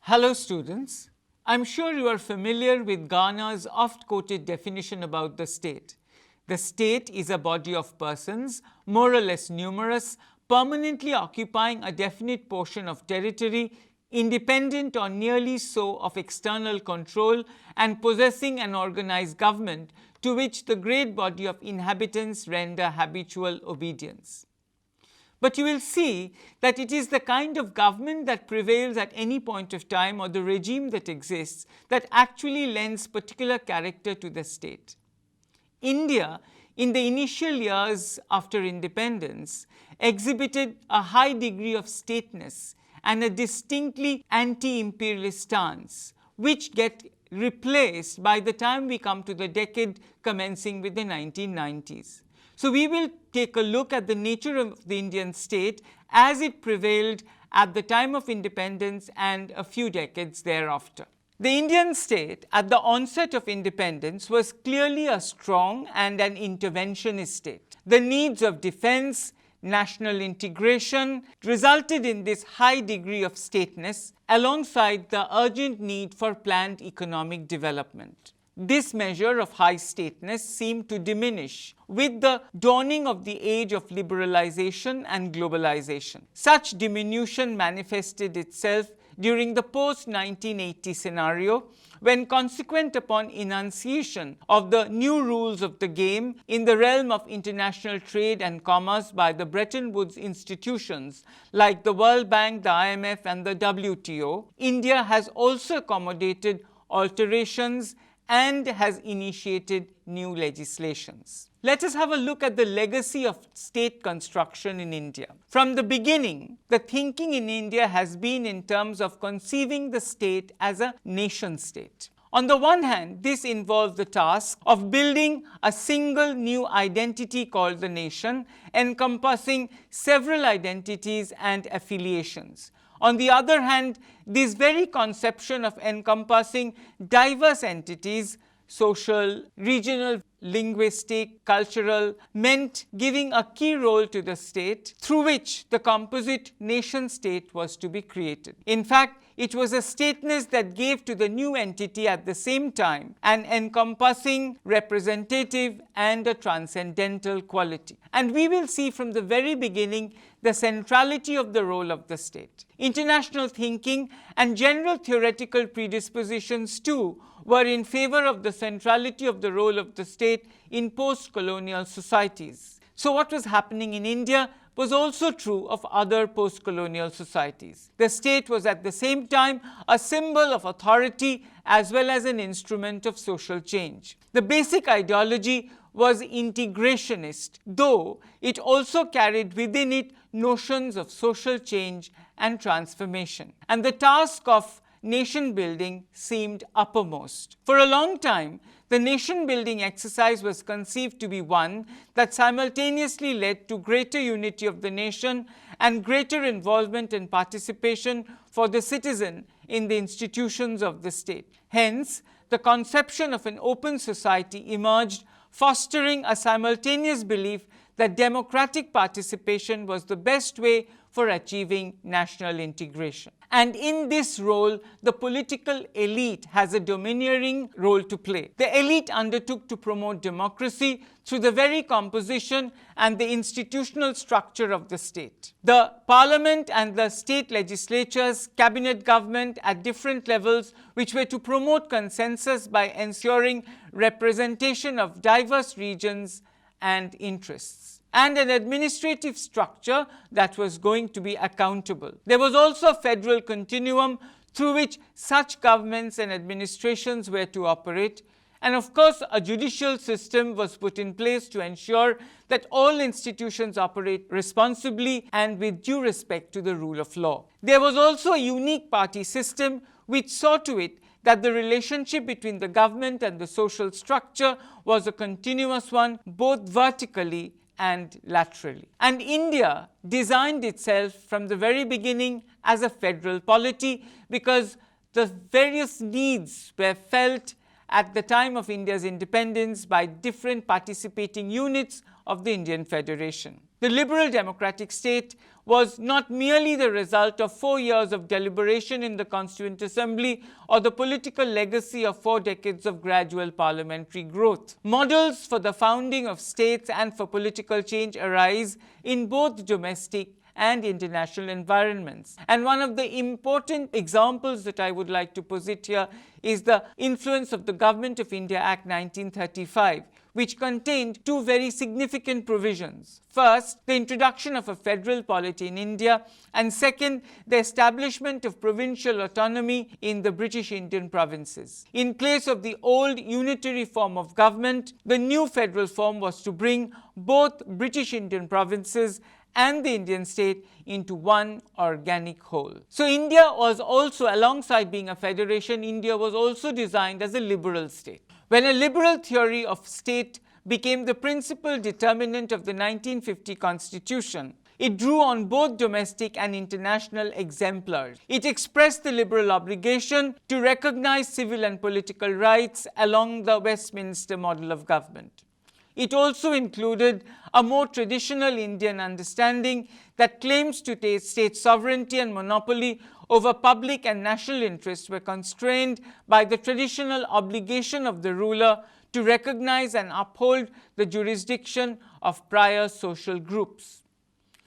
Hello students, I'm sure you are familiar with Ghana's oft-quoted definition about the state. The state is a body of persons, more or less numerous, permanently occupying a definite portion of territory, independent or nearly so of external control, and possessing an organized government to which the great body of inhabitants render habitual obedience. But you will see that it is the kind of government that prevails at any point of time, or the regime that exists, that actually lends particular character to the state. India, in the initial years after independence, exhibited a high degree of stateness and a distinctly anti-imperialist stance, which get replaced by the time we come to the decade commencing with the 1990s. So we will take a look at the nature of the Indian state as it prevailed at the time of independence and a few decades thereafter. The Indian state at the onset of independence was clearly a strong and an interventionist state. The needs of defense, national integration resulted in this high degree of stateness alongside the urgent need for planned economic development. This measure of high stateness seemed to diminish with the dawning of the age of liberalization and globalization. Such diminution manifested itself during the post-1980 scenario, when, consequent upon enunciation of the new rules of the game in the realm of international trade and commerce by the Bretton Woods institutions like the World Bank, the IMF and the WTO, India has also accommodated alterations and has initiated new legislations. Let us have a look at the legacy of state construction in India. From the beginning, the thinking in India has been in terms of conceiving the state as a nation state. On the one hand, this involves the task of building a single new identity called the nation, encompassing several identities and affiliations. On the other hand, this very conception of encompassing diverse entities, social, regional, linguistic, cultural, meant giving a key role to the state through which the composite nation state was to be created. In fact, it was a stateness that gave to the new entity at the same time an encompassing, representative and a transcendental quality. And we will see from the very beginning the centrality of the role of the state. International thinking and general theoretical predispositions too were in favor of the centrality of the role of the state in post-colonial societies. So what was happening in India was also true of other post-colonial societies. The state was at the same time a symbol of authority as well as an instrument of social change. The basic ideology was integrationist, though it also carried within it notions of social change and transformation. And the task of nation building seemed uppermost. For a long time, the nation building exercise was conceived to be one that simultaneously led to greater unity of the nation and greater involvement and participation for the citizen in the institutions of the state. Hence, the conception of an open society emerged, fostering a simultaneous belief that democratic participation was the best way for achieving national integration. And in this role, the political elite has a domineering role to play. The elite undertook to promote democracy through the very composition and the institutional structure of the state. The parliament and the state legislatures, cabinet government at different levels, which were to promote consensus by ensuring representation of diverse regions and interests, and an administrative structure that was going to be accountable. There was also a federal continuum through which such governments and administrations were to operate. And of course, a judicial system was put in place to ensure that all institutions operate responsibly and with due respect to the rule of law. There was also a unique party system which saw to it that the relationship between the government and the social structure was a continuous one, both vertically and laterally. And India designed itself from the very beginning as a federal polity because the various needs were felt at the time of India's independence by different participating units of the Indian Federation. The liberal democratic state was not merely the result of 4 years of deliberation in the Constituent Assembly or the political legacy of 4 decades of gradual parliamentary growth. Models for the founding of states and for political change arise in both domestic and international environments. And one of the important examples that I would like to posit here is the influence of the Government of India Act 1935, which contained 2 very significant provisions. First, the introduction of a federal polity in India, and second, the establishment of provincial autonomy in the British Indian provinces. In place of the old unitary form of government, the new federal form was to bring both British Indian provinces and the Indian state into one organic whole. So India was also, alongside being a federation, India was also designed as a liberal state. When a liberal theory of state became the principal determinant of the 1950 Constitution, it drew on both domestic and international exemplars. It expressed the liberal obligation to recognize civil and political rights along the Westminster model of government. It also included a more traditional Indian understanding that claims to take state sovereignty and monopoly over public and national interests were constrained by the traditional obligation of the ruler to recognize and uphold the jurisdiction of prior social groups.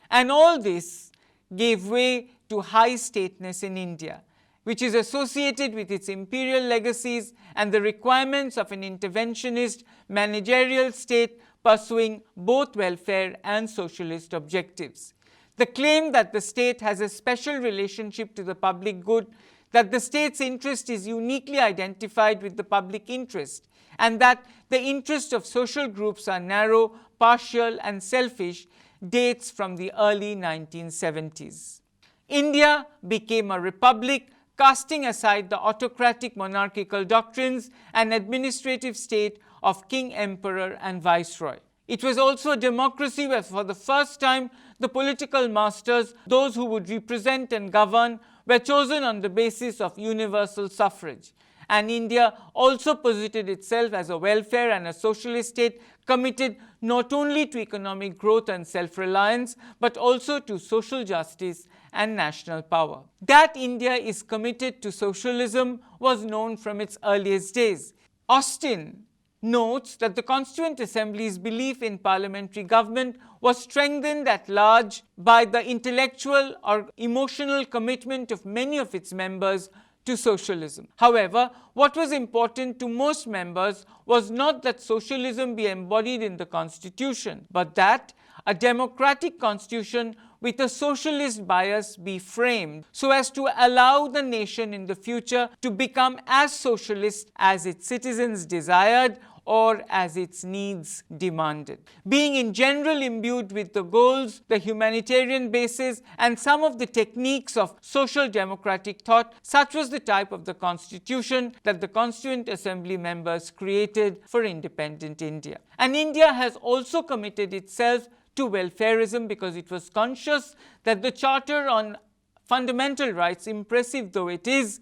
And all this gave way to high stateness in India, which is associated with its imperial legacies and the requirements of an interventionist managerial state pursuing both welfare and socialist objectives. The claim that the state has a special relationship to the public good, that the state's interest is uniquely identified with the public interest, and that the interests of social groups are narrow, partial, and selfish, dates from the early 1970s. India became a republic, casting aside the autocratic monarchical doctrines and administrative state of king, emperor, and viceroy. It was also a democracy where for the first time the political masters, those who would represent and govern, were chosen on the basis of universal suffrage. And India also posited itself as a welfare and a socialist state committed not only to economic growth and self-reliance, but also to social justice and national power. That India is committed to socialism was known from its earliest days. Austin notes that the Constituent Assembly's belief in parliamentary government was strengthened at large by the intellectual or emotional commitment of many of its members to socialism. However, what was important to most members was not that socialism be embodied in the Constitution, but that a democratic constitution with a socialist bias be framed so as to allow the nation in the future to become as socialist as its citizens desired or as its needs demanded. Being in general imbued with the goals, the humanitarian basis, and some of the techniques of social democratic thought, such was the type of the constitution that the Constituent Assembly members created for independent India. And India has also committed itself to welfarism because it was conscious that the Charter on Fundamental Rights, impressive though it is,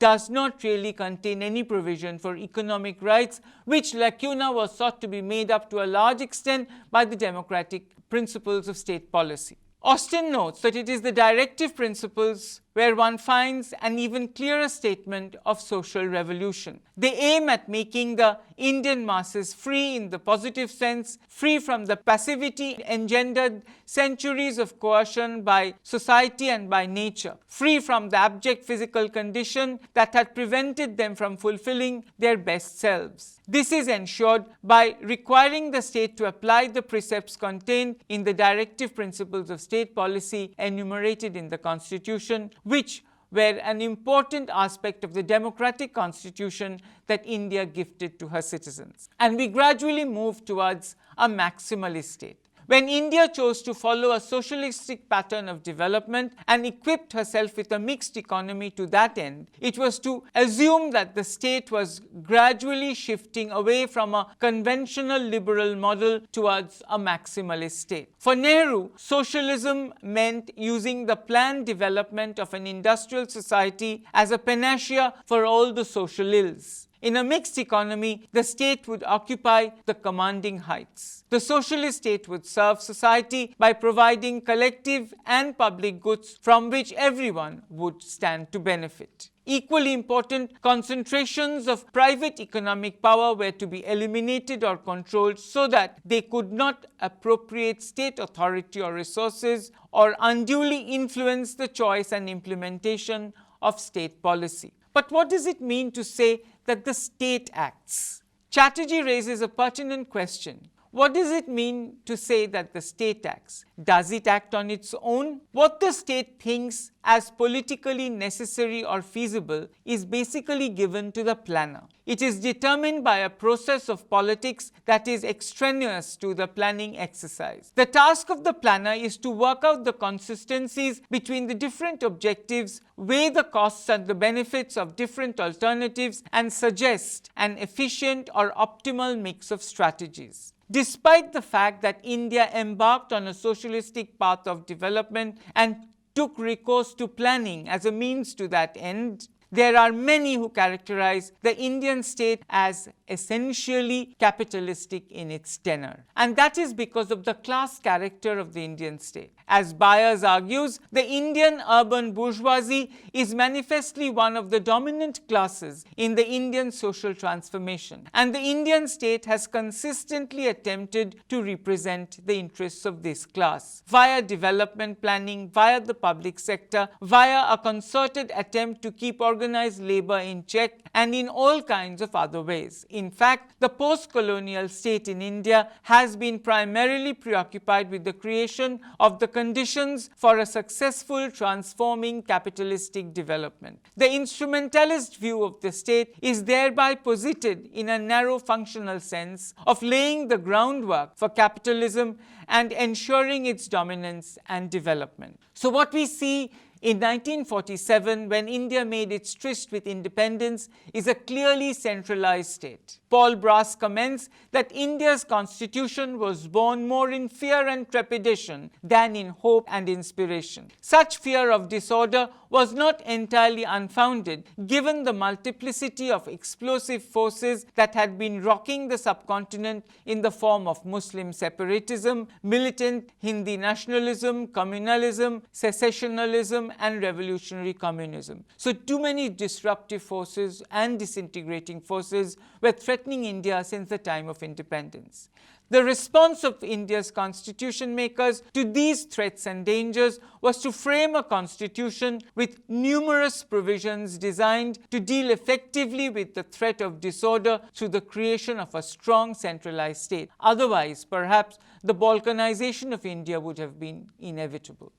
does not really contain any provision for economic rights, which lacuna was sought to be made up to a large extent by the democratic principles of state policy. Austin notes that it is the directive principles where one finds an even clearer statement of social revolution. They aim at making the Indian masses free in the positive sense, free from the passivity engendered centuries of coercion by society and by nature, free from the abject physical condition that had prevented them from fulfilling their best selves. This is ensured by requiring the state to apply the precepts contained in the directive principles of state policy enumerated in the Constitution, which were an important aspect of the democratic constitution that India gifted to her citizens. And we gradually moved towards a maximalist state. When India chose to follow a socialistic pattern of development and equipped herself with a mixed economy to that end, it was to assume that the state was gradually shifting away from a conventional liberal model towards a maximalist state. For Nehru, socialism meant using the planned development of an industrial society as a panacea for all the social ills. In a mixed economy, the state would occupy the commanding heights. The socialist state would serve society by providing collective and public goods from which everyone would stand to benefit. Equally important, concentrations of private economic power were to be eliminated or controlled so that they could not appropriate state authority or resources or unduly influence the choice and implementation of state policy. But what does it mean to say that the state acts? Chatterjee raises a pertinent question. What does it mean to say that the state acts? Does it act on its own? What the state thinks as politically necessary or feasible is basically given to the planner. It is determined by a process of politics that is extraneous to the planning exercise. The task of the planner is to work out the consistencies between the different objectives, weigh the costs and the benefits of different alternatives, and suggest an efficient or optimal mix of strategies. Despite the fact that India embarked on a socialistic path of development and took recourse to planning as a means to that end, there are many who characterize the Indian state as essentially capitalistic in its tenor. And that is because of the class character of the Indian state. As Byers argues, the Indian urban bourgeoisie is manifestly one of the dominant classes in the Indian social transformation, and the Indian state has consistently attempted to represent the interests of this class via development planning, via the public sector, via a concerted attempt to keep organized labor in check, and in all kinds of other ways. In fact, the post-colonial state in India has been primarily preoccupied with the creation of the conditions for a successful transforming capitalistic development. The instrumentalist view of the state is thereby posited in a narrow functional sense of laying the groundwork for capitalism and ensuring its dominance and development. So what we see in 1947, when India made its tryst with independence, is a clearly centralized state. Paul Brass comments that India's constitution was born more in fear and trepidation than in hope and inspiration. Such fear of disorder was not entirely unfounded, given the multiplicity of explosive forces that had been rocking the subcontinent in the form of Muslim separatism, militant Hindi nationalism, communalism, secessionalism, and revolutionary communism. So too many disruptive forces and disintegrating forces were threatening India since the time of independence. The response of India's constitution makers to these threats and dangers was to frame a constitution with numerous provisions designed to deal effectively with the threat of disorder through the creation of a strong centralized state. Otherwise, perhaps the balkanization of India would have been inevitable.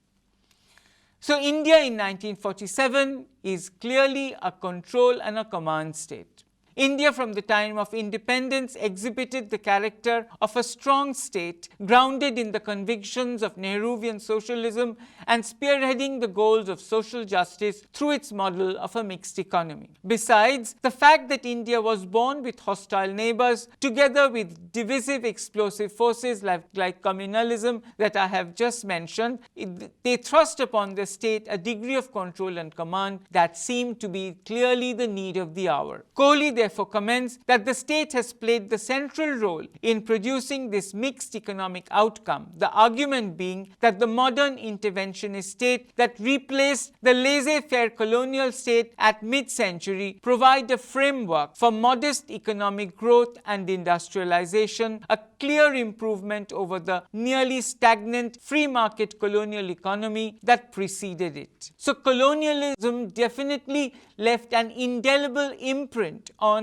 So India in 1947 is clearly a control and a command state. India from the time of independence exhibited the character of a strong state grounded in the convictions of Nehruvian socialism and spearheading the goals of social justice through its model of a mixed economy. Besides, the fact that India was born with hostile neighbors together with divisive explosive forces like communalism that I have just mentioned, they thrust upon the state a degree of control and command that seemed to be clearly the need of the hour. Kohli therefore comments that the state has played the central role in producing this mixed economic outcome, the argument being that the modern interventionist state that replaced the laissez-faire colonial state at mid-century provide a framework for modest economic growth and industrialization, a clear improvement over the nearly stagnant free market colonial economy that preceded it. So colonialism definitely left an indelible imprint on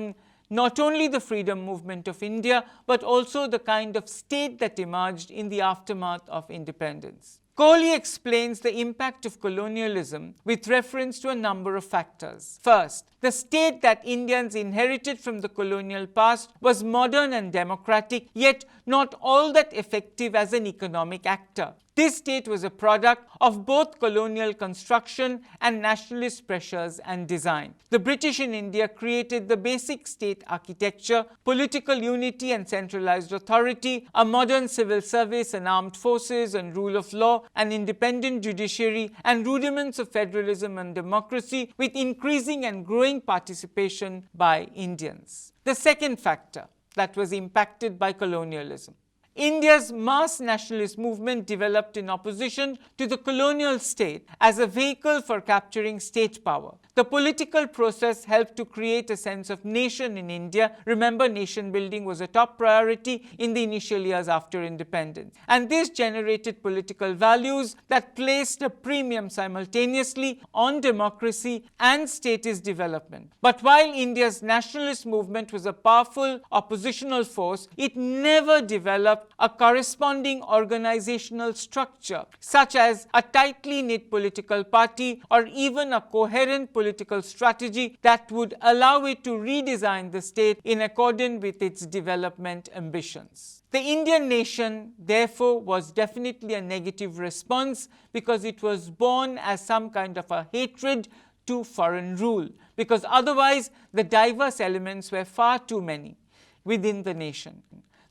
not only the freedom movement of India, but also the kind of state that emerged in the aftermath of independence. Kohli explains the impact of colonialism with reference to a number of factors. First, the state that Indians inherited from the colonial past was modern and democratic, yet not all that effective as an economic actor. This state was a product of both colonial construction and nationalist pressures and design. The British in India created the basic state architecture, political unity and centralized authority, a modern civil service and armed forces and rule of law, an independent judiciary, and rudiments of federalism and democracy, with increasing and growing participation by Indians. The second factor that was impacted by colonialism. India's mass nationalist movement developed in opposition to the colonial state as a vehicle for capturing state power. The political process helped to create a sense of nation in India. Remember, nation building was a top priority in the initial years after independence. And this generated political values that placed a premium simultaneously on democracy and statist development. But while India's nationalist movement was a powerful oppositional force, it never developed a corresponding organizational structure, such as a tightly knit political party or even a coherent political strategy that would allow it to redesign the state in accordance with its development ambitions. The Indian nation, therefore, was definitely a negative response because it was born as some kind of a hatred to foreign rule, because otherwise the diverse elements were far too many within the nation.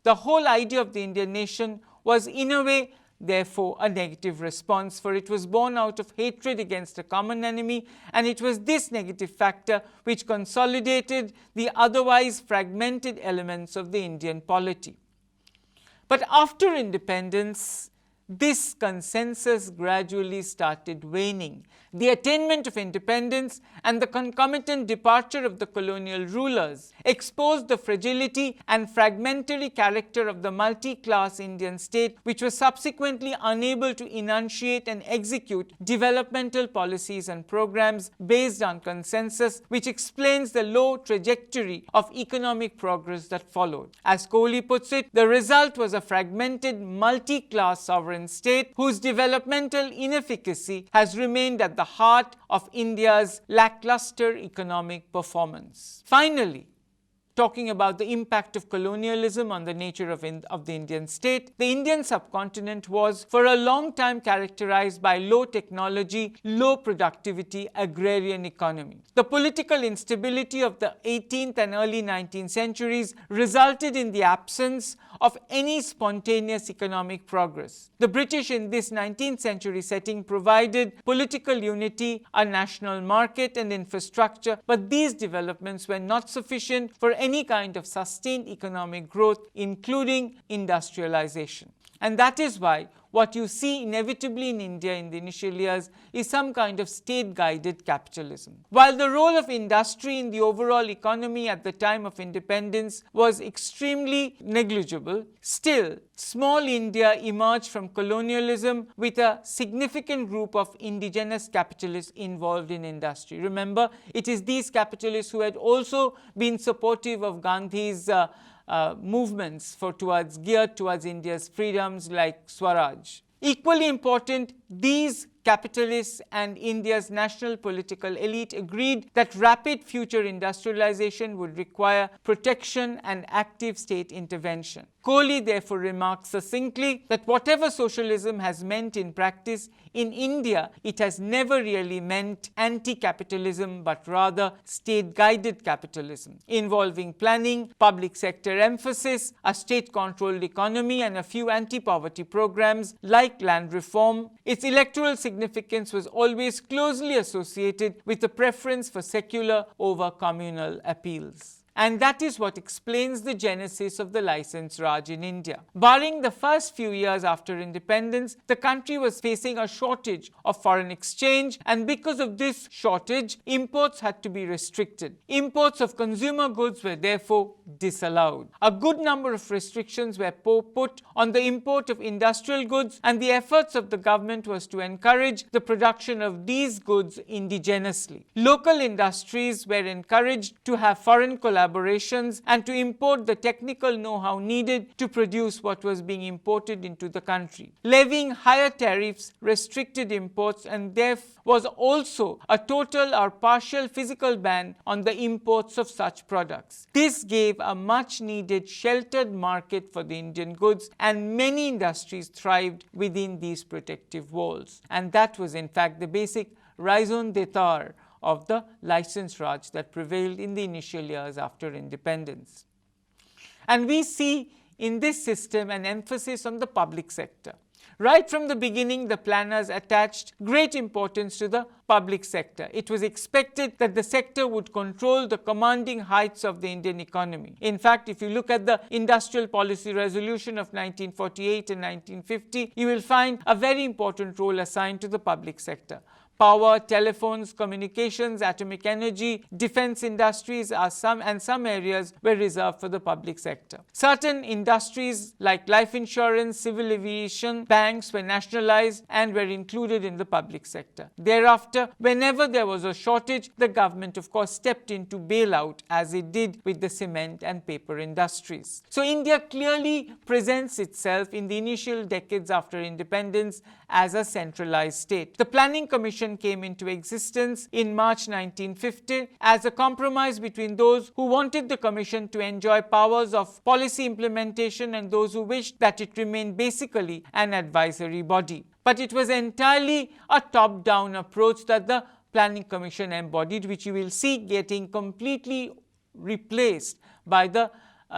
The whole idea of the Indian nation was, in a way, therefore, a negative response, for it was born out of hatred against a common enemy, and it was this negative factor which consolidated the otherwise fragmented elements of the Indian polity. But after independence, this consensus gradually started waning. The attainment of independence and the concomitant departure of the colonial rulers exposed the fragility and fragmentary character of the multi-class Indian state, which was subsequently unable to enunciate and execute developmental policies and programs based on consensus, which explains the low trajectory of economic progress that followed. As Kohli puts it, the result was a fragmented multi-class sovereign state whose developmental inefficacy has remained at the heart of India's lackluster economic performance. Finally, talking about the impact of colonialism on the nature of the Indian state, the Indian subcontinent was for a long time characterized by low technology, low productivity, agrarian economy. The political instability of the 18th and early 19th centuries resulted in the absence of any spontaneous economic progress. The British in this 19th century setting provided political unity, a national market and infrastructure, but these developments were not sufficient for any kind of sustained economic growth, including industrialization. And that is why what you see inevitably in India in the initial years is some kind of state-guided capitalism. While the role of industry in the overall economy at the time of independence was extremely negligible, still, small India emerged from colonialism with a significant group of indigenous capitalists involved in industry. Remember, it is these capitalists who had also been supportive of Gandhi's movements geared towards India's freedoms, like Swaraj. Equally important, these capitalists and India's national political elite agreed that rapid future industrialization would require protection and active state intervention. Kohli therefore remarks succinctly that whatever socialism has meant in practice, in India it has never really meant anti-capitalism but rather state-guided capitalism, involving planning, public sector emphasis, a state-controlled economy and a few anti-poverty programs like land reform. Its electoral significance was always closely associated with a preference for secular over communal appeals. And that is what explains the genesis of the Licence Raj in India. Barring the first few years after independence, the country was facing a shortage of foreign exchange, and because of this shortage, imports had to be restricted. Imports of consumer goods were therefore disallowed. A good number of restrictions were put on the import of industrial goods, and the efforts of the government was to encourage the production of these goods indigenously. Local industries were encouraged to have foreign collaboration collaborations and to import the technical know-how needed to produce what was being imported into the country. Levying higher tariffs restricted imports, and there was also a total or partial physical ban on the imports of such products. This gave a much needed sheltered market for the Indian goods, and many industries thrived within these protective walls. And that was in fact the basic raison d'etre of the license Raj that prevailed in the initial years after independence. And we see in this system an emphasis on the public sector. Right from the beginning, the planners attached great importance to the public sector. It was expected that the sector would control the commanding heights of the Indian economy. In fact, if you look at the Industrial Policy Resolution of 1948 and 1950, you will find a very important role assigned to the public sector. Power, telephones, communications, atomic energy, defense industries are some areas were reserved for the public sector. Certain industries like life insurance, civil aviation, banks were nationalized and were included in the public sector. Thereafter, whenever there was a shortage, the government of course stepped in to bail out, as it did with the cement and paper industries. So India clearly presents itself in the initial decades after independence as a centralized state. The Planning Commission came into existence in March 1950 as a compromise between those who wanted the commission to enjoy powers of policy implementation and those who wished that it remained basically an advisory body. But it was entirely a top-down approach that the Planning Commission embodied, which you will see getting completely replaced by the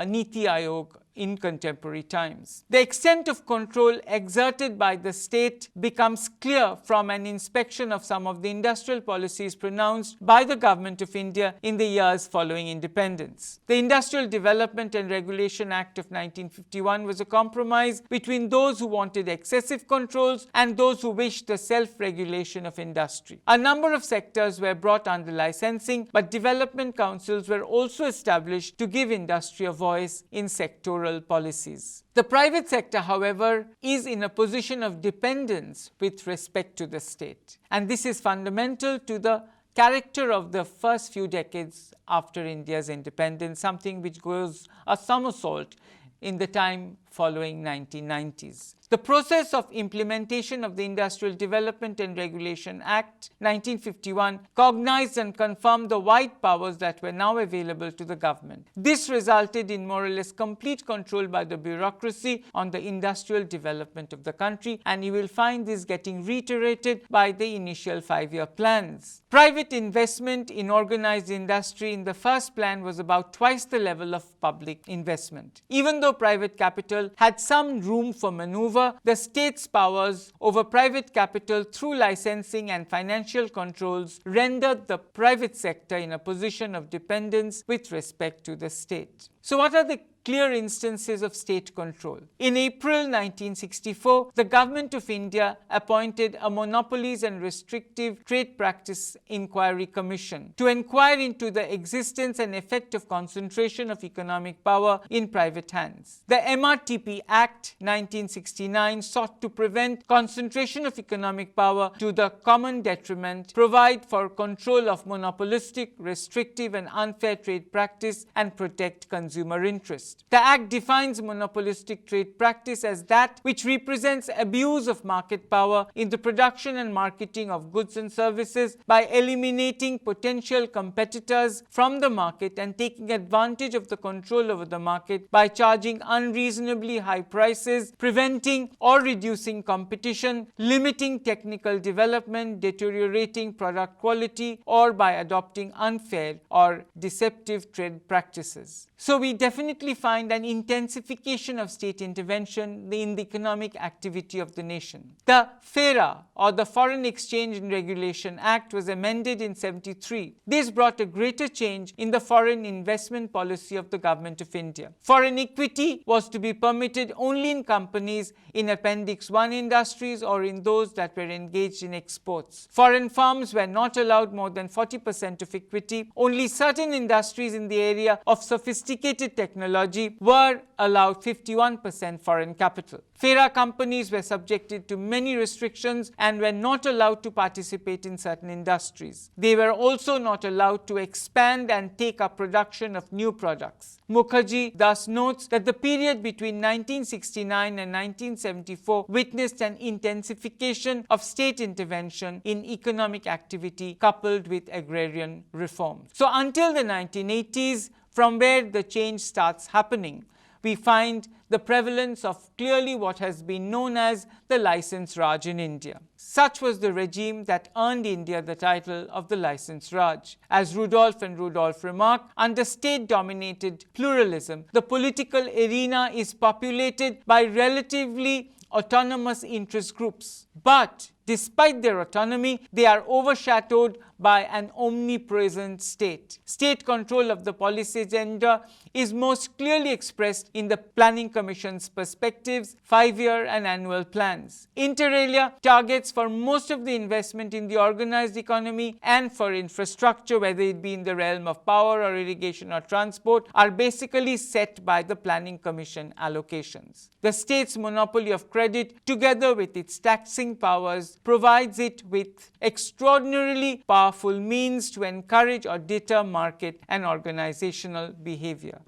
Niti Aayog in contemporary times. The extent of control exerted by the state becomes clear from an inspection of some of the industrial policies pronounced by the Government of India in the years following independence. The Industrial Development and Regulation Act of 1951 was a compromise between those who wanted excessive controls and those who wished the self-regulation of industry. A number of sectors were brought under licensing, but development councils were also established to give industry a voice in sectoral policies. The private sector, however, is in a position of dependence with respect to the state. And this is fundamental to the character of the first few decades after India's independence, something which goes a somersault in the time following 1990s. The process of implementation of the Industrial Development and Regulation Act 1951 cognized and confirmed the wide powers that were now available to the government. This resulted in more or less complete control by the bureaucracy on the industrial development of the country, and you will find this getting reiterated by the initial 5-year plans. Private investment in organized industry in the first plan was about twice the level of public investment. Even though private capital had some room for maneuver, the state's powers over private capital through licensing and financial controls rendered the private sector in a position of dependence with respect to the state. So what are the clear instances of state control? In April 1964, the Government of India appointed a Monopolies and Restrictive Trade Practice Inquiry Commission to inquire into the existence and effect of concentration of economic power in private hands. The MRTP Act 1969 sought to prevent concentration of economic power to the common detriment, provide for control of monopolistic, restrictive and unfair trade practice, and protect consumer interests. The Act defines monopolistic trade practice as that which represents abuse of market power in the production and marketing of goods and services by eliminating potential competitors from the market and taking advantage of the control over the market by charging unreasonably high prices, preventing or reducing competition, limiting technical development, deteriorating product quality, or by adopting unfair or deceptive trade practices. So we definitely find an intensification of state intervention in the economic activity of the nation. The FERA, or the Foreign Exchange and Regulation Act, was amended in 1973. This brought a greater change in the foreign investment policy of the Government of India. Foreign equity was to be permitted only in companies in Appendix 1 industries or in those that were engaged in exports. Foreign firms were not allowed more than 40% of equity. Only certain industries in the area of sophisticated technology Mukherjee were allowed 51% foreign capital. FERA companies were subjected to many restrictions and were not allowed to participate in certain industries. They were also not allowed to expand and take up production of new products. Mukherjee thus notes that the period between 1969 and 1974 witnessed an intensification of state intervention in economic activity coupled with agrarian reforms. So until the 1980s, from where the change starts happening, we find the prevalence of clearly what has been known as the Licence Raj in India. Such was the regime that earned India the title of the Licence Raj. As Rudolph and Rudolph remark, under state-dominated pluralism, the political arena is populated by relatively autonomous interest groups. But despite their autonomy, they are overshadowed by an omnipresent state. State control of the policy agenda is most clearly expressed in the Planning Commission's perspectives, 5-year and annual plans. Inter alia, targets for most of the investment in the organized economy and for infrastructure, whether it be in the realm of power or irrigation or transport, are basically set by the Planning Commission allocations. The state's monopoly of credit, together with its taxing powers, provides it with extraordinarily powerful means to encourage or deter market and organizational behavior.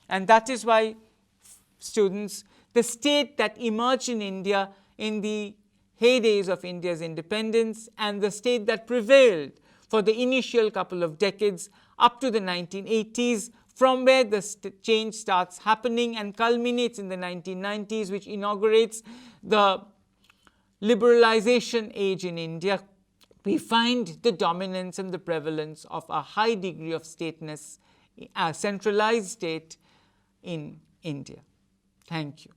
And that is why, students, the state that emerged in India in the heydays of India's independence and the state that prevailed for the initial couple of decades up to the 1980s, from where the change starts happening and culminates in the 1990s, which inaugurates the liberalization age in India, we find the dominance and the prevalence of a high degree of stateness, a centralized state in India. Thank you.